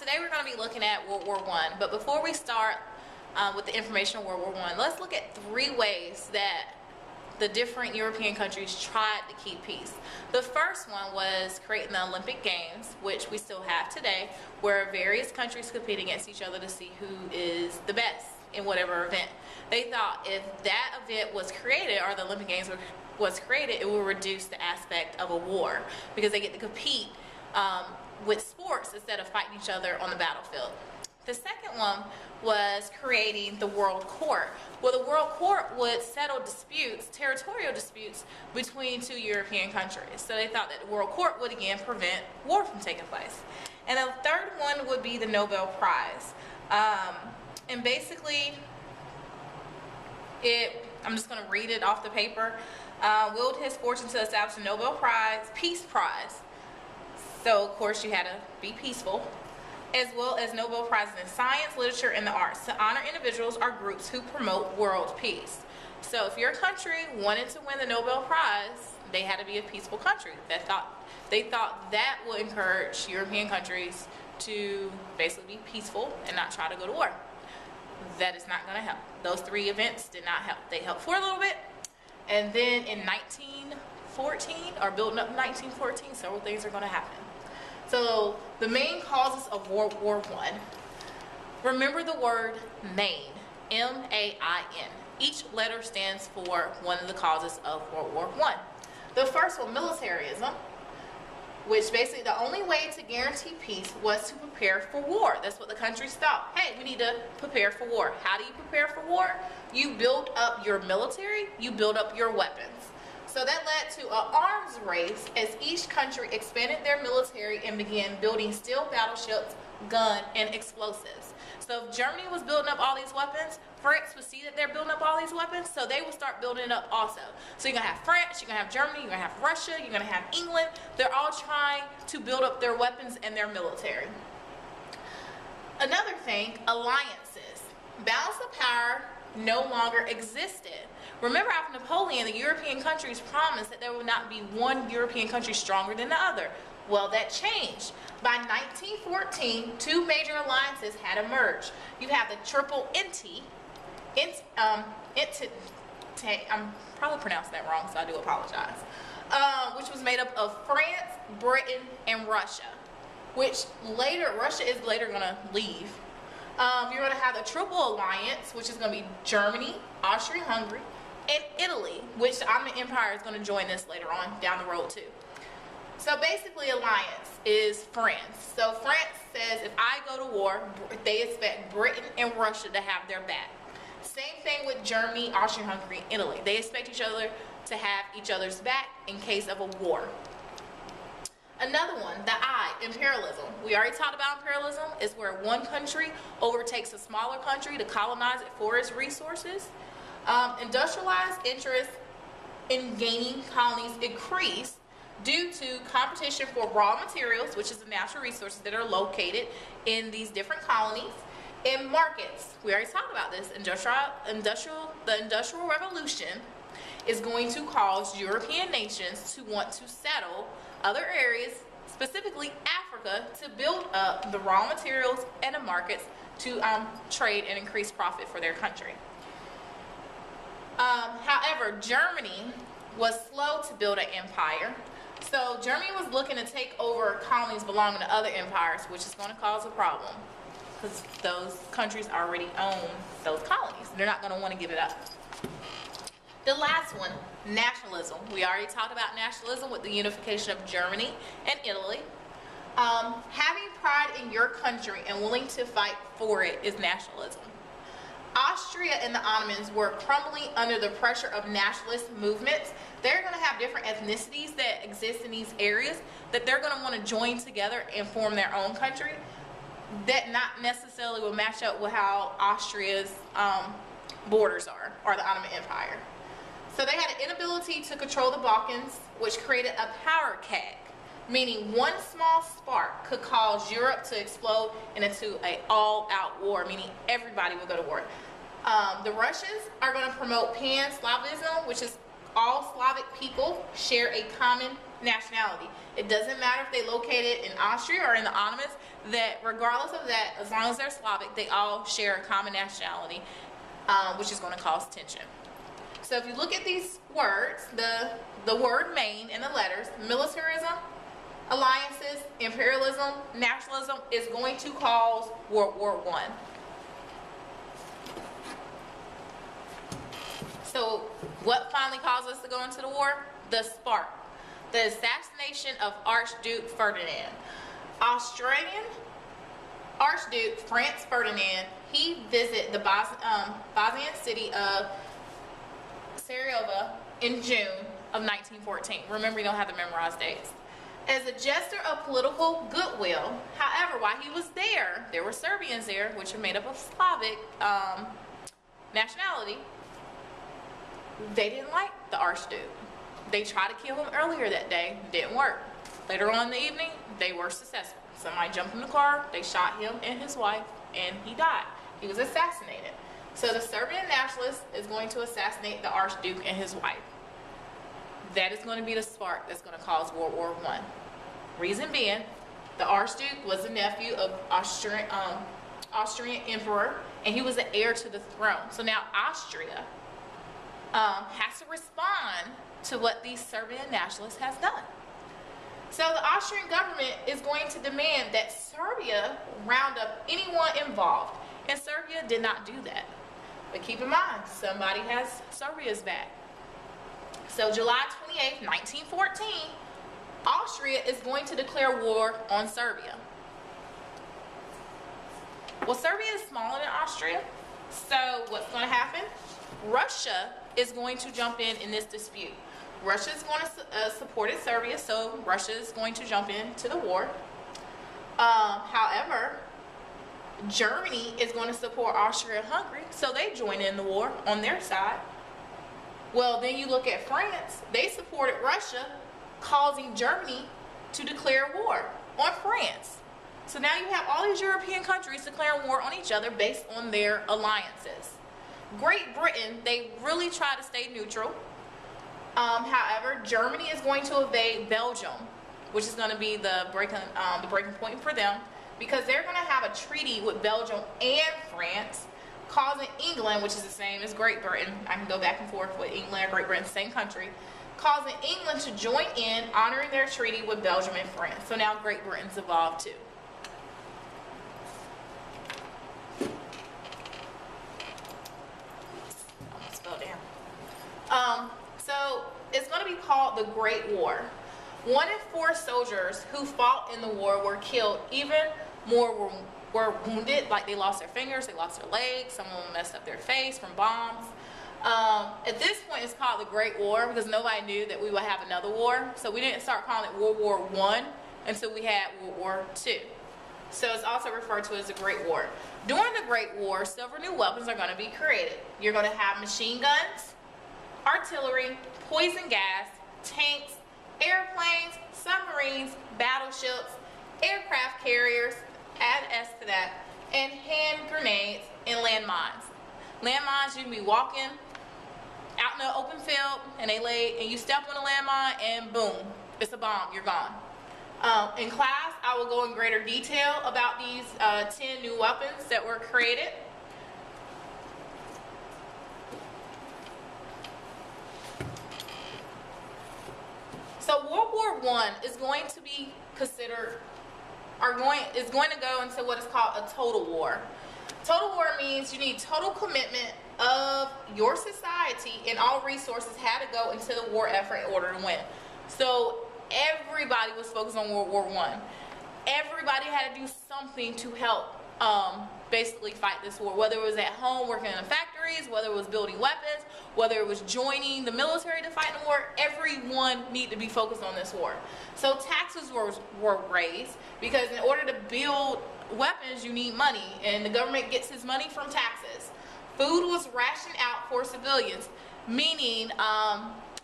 today we're going to be looking at World War I. But before we start with the information of World War I, let's look at 3 ways that the different European countries tried to keep peace. The first one was creating the Olympic Games, which we still have today, where various countries compete against each other to see who is the best in whatever event. They thought if that event was created, or the Olympic Games was created, it would reduce the aspect of a war, because they get to compete with sports instead of fighting each other on the battlefield. The second one was creating the World Court. Well, the World Court would settle disputes, territorial disputes, between 2 European countries. So they thought that the World Court would again prevent war from taking place. And the third one would be the Nobel Prize. And basically, I'm just going to read it off the paper. Willed his fortune to establish a Nobel Prize, Peace Prize. So, of course, you had to be peaceful, as well as Nobel Prizes in science, literature, and the arts to honor individuals or groups who promote world peace. So if your country wanted to win the Nobel Prize, they had to be a peaceful country. They thought that would encourage European countries to basically be peaceful and not try to go to war. That is not going to help. Those 3 events did not help. They helped for a little bit, and then in 1914, or building up in 1914, several things are going to happen. So the main causes of World War I. Remember the word Main, M-A-I-N. Each letter stands for one of the causes of World War I. The first one, militarism, which basically the only way to guarantee peace was to prepare for war. That's what the countries thought. Hey, we need to prepare for war. How do you prepare for war? You build up your military, you build up your weapons. So that led to an arms race as each country expanded their military and began building steel battleships, guns, and explosives. So if Germany was building up all these weapons, France would see that they're building up all these weapons, so they will start building it up also. So you're going to have France, you're going to have Germany, you're going to have Russia, you're going to have England. They're all trying to build up their weapons and their military. Another thing, alliances. Balance of power no longer existed. Remember, after Napoleon, the European countries promised that there would not be one European country stronger than the other. Well, that changed. By 1914, 2 major alliances had emerged. You have the Triple Entente, I'm probably pronouncing that wrong, so I do apologize, which was made up of France, Britain, and Russia, which Russia is later going to leave. You're going to have the Triple Alliance, which is going to be Germany, Austria-Hungary, and Italy, which the Ottoman Empire is going to join this later on down the road too. So basically, alliance is France. So France says if I go to war, they expect Britain and Russia to have their back. Same thing with Germany, Austria-Hungary, and Italy. They expect each other to have each other's back in case of a war. Another one, the I, imperialism. We already talked about imperialism. It's where one country overtakes a smaller country to colonize it for its resources. Industrialized interest in gaining colonies increased due to competition for raw materials, which is the natural resources that are located in these different colonies, and markets. We already talked about this. The Industrial Revolution is going to cause European nations to want to settle other areas, specifically Africa, to build up the raw materials and the markets to trade and increase profit for their country. However, Germany was slow to build an empire. So Germany was looking to take over colonies belonging to other empires, which is going to cause a problem because those countries already own those colonies. They're not going to want to give it up. The last one, nationalism. We already talked about nationalism with the unification of Germany and Italy. Having pride in your country and willing to fight for it is nationalism. Austria and the Ottomans were crumbling under the pressure of nationalist movements. They're going to have different ethnicities that exist in these areas that they're going to want to join together and form their own country that not necessarily will match up with how Austria's borders are, or the Ottoman Empire. So they had an inability to control the Balkans, which created a power keg, meaning one small spark could cause Europe to explode into an all-out war, meaning everybody would go to war. The Russians are going to promote pan-Slavism, which is all Slavic people share a common nationality. It doesn't matter if they located in Austria or in the Ottomans, that regardless of that, as long as they're Slavic, they all share a common nationality, which is going to cause tension. So if you look at these words, the word main and the letters, militarism, alliances, imperialism, nationalism, is going to cause World War I. So what finally caused us to go into the war? The spark. The assassination of Archduke Ferdinand. Austrian Archduke Franz Ferdinand, he visited the Bosnian city of Sarajevo in June of 1914. Remember, you don't have to memorize dates. As a gesture of political goodwill, however, while he was there were Serbians there, which are made up of Slavic nationality. They didn't like the Archduke. They tried to kill him earlier that day, didn't work. Later on in the evening, they were successful. Somebody jumped in the car, they shot him and his wife, and he died. He was assassinated. So the Serbian nationalist is going to assassinate the Archduke and his wife. That is going to be the spark that's going to cause World War I. Reason being, the Archduke was the nephew of Austrian emperor, and he was the heir to the throne. So now Austria has to respond to what these Serbian nationalists has done. So the Austrian government is going to demand that Serbia round up anyone involved, and Serbia did not do that. But keep in mind, somebody has Serbia's back. So July 28, 1914, Austria is going to declare war on Serbia. Well, Serbia is smaller than Austria, so what's going to happen? Russia is going to jump in this dispute. Russia is going to support Serbia, so Russia is going to jump into the war. However, Germany is going to support Austria-Hungary, so they join in the war on their side. Well, then you look at France. They supported Russia, causing Germany to declare war on France. So now you have all these European countries declaring war on each other based on their alliances. Great Britain, they really try to stay neutral. However, Germany is going to invade Belgium, which is going to be the breaking point for them, because they're going to have a treaty with Belgium and France, causing England, which is the same as Great Britain, I can go back and forth with England or Great Britain, same country, causing England to join in, honoring their treaty with Belgium and France. So now Great Britain's involved too. Let's go down. So it's going to be called the Great War. 1 in 4 soldiers who fought in the war were killed. Even more were wounded, like they lost their fingers, they lost their legs, some of them messed up their face from bombs. At this point, it's called the Great War because nobody knew that we would have another war. So we didn't start calling it World War I until we had World War II. So it's also referred to as the Great War. During the Great War, several new weapons are going to be created. You're going to have machine guns, artillery, poison gas, tanks, airplanes, submarines, battleships, aircraft carriers, add S to that, and hand grenades and landmines. Landmines, you can be walking out in the open field and you step on a landmine and boom, it's a bomb, you're gone. In class, I will go in greater detail about these 10 new weapons that were created. So World War I is going to be considered, is going to go into what is called a total war. Total war means you need total commitment of your society, and all resources had to go into the war effort in order to win. So everybody was focused on World War I. Everybody had to do something to help basically fight this war, whether it was at home working in the factories, whether it was building weapons, whether it was joining the military to fight the war. Everyone needed to be focused on this war. So taxes were raised because in order to build weapons you need money, and the government gets its money from taxes. Food was rationed out for civilians, meaning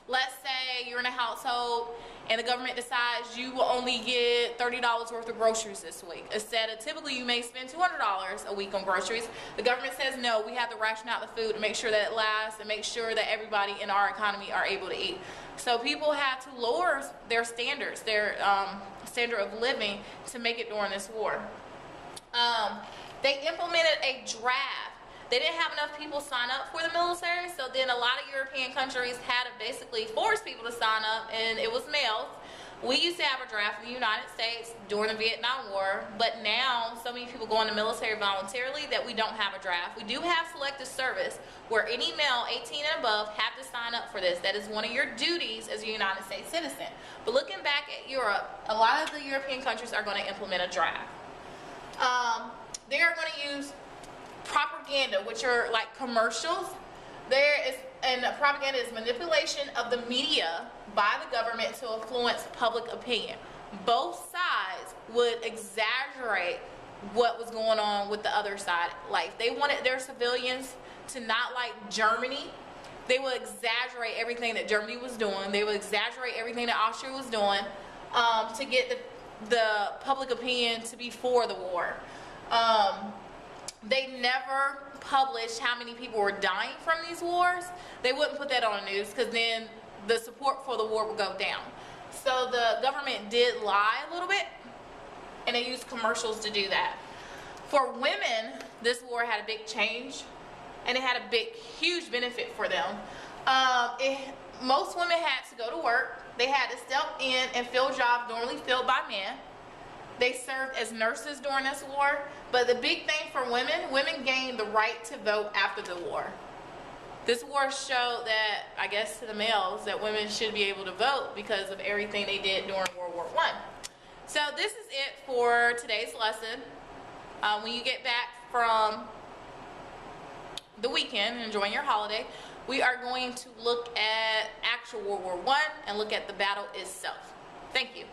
let's say you're in a household and the government decides you will only get $30 worth of groceries this week. Instead of typically you may spend $200 a week on groceries, the government says no, we have to ration out the food to make sure that it lasts and make sure that everybody in our economy are able to eat. So people had to lower their standards, their standard of living to make it during this war. They implemented a draft. They didn't have enough people sign up for the military, so then a lot of European countries had to basically force people to sign up, and it was males. We used to have a draft in the United States during the Vietnam War, but now so many people go in the military voluntarily that we don't have a draft. We do have selective service where any male 18 and above have to sign up for this. That is one of your duties as a United States citizen. But looking back at Europe, a lot of the European countries are going to implement a draft. They are going to use propaganda, which are like commercials. And propaganda is manipulation of the media by the government to influence public opinion. Both sides would exaggerate what was going on with the other side. Like, they wanted their civilians to not like Germany. They would exaggerate everything that Germany was doing. They would exaggerate everything that Austria was doing to get the public opinion to be for the war. They never published how many people were dying from these wars. They wouldn't put that on the news because then the support for the war would go down. So the government did lie a little bit, and they used commercials to do that. For women, this war had a big change, and it had a big, huge benefit for them. Most women had to go to work. They had to step in and fill jobs normally filled by men. They served as nurses during this war. But the big thing for women, women gained the right to vote after the war. This war showed that, I guess to the males, that women should be able to vote because of everything they did during World War I. So this is it for today's lesson. When you get back from the weekend, enjoying your holiday, we are going to look at actual World War I and look at the battle itself. Thank you.